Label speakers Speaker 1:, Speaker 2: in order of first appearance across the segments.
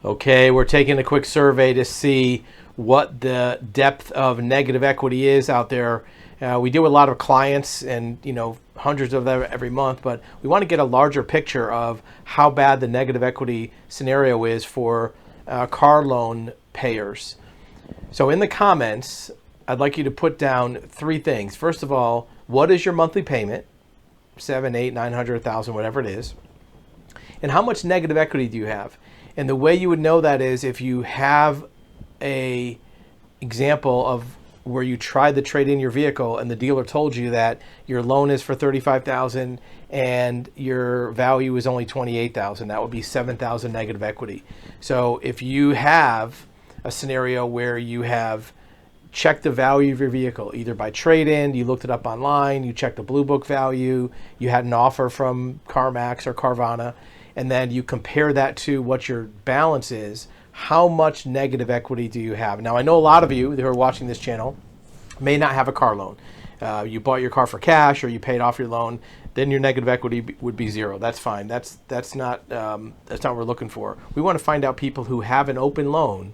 Speaker 1: Okay, we're taking a quick survey to see what the depth of negative equity is out there. We do a lot of clients and hundreds of them every month, but we want to get a larger picture of how bad the negative equity scenario is for car loan payers. So in the comments, I'd like you to put down three things. First of all, what is your monthly payment? 7, 8, 900, 1,000, whatever it is. And how much negative equity do you have? And the way you would know that is if you have a example of where you tried to trade in your vehicle and the dealer told you that your loan is for $35,000 and your value is only $28,000. That would be $7,000 negative equity. So if you have a scenario where you have checked the value of your vehicle, either by trade-in, you looked it up online, you checked the Blue Book value, you had an offer from CarMax or Carvana, and then you compare that to what your balance is, how much negative equity do you have? Now, I know a lot of you who are watching this channel may not have a car loan. You bought your car for cash or you paid off your loan, then your negative equity would be zero. That's fine. That's not what we're looking for. We want to find out people who have an open loan,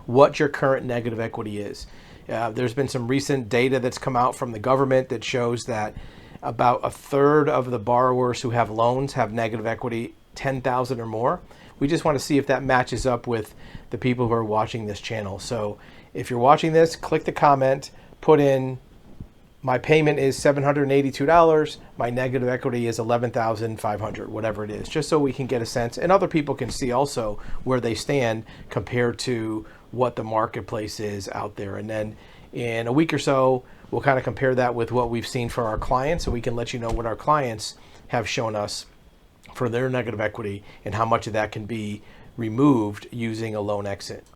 Speaker 1: what your current negative equity is. There's been some recent data that's come out from the government that shows that about a third of the borrowers who have loans have negative equity 10,000 or more. We just want to see if that matches up with the people who are watching this channel. So if you're watching this, click the comment, put in my payment is $782, my negative equity is $11,500, whatever it is, just so we can get a sense and other people can see also where they stand compared to what the marketplace is out there. And then in a week or so, we'll kind of compare that with what we've seen for our clients, so we can let you know what our clients have shown us for their negative equity and how much of that can be removed using a LoanExit.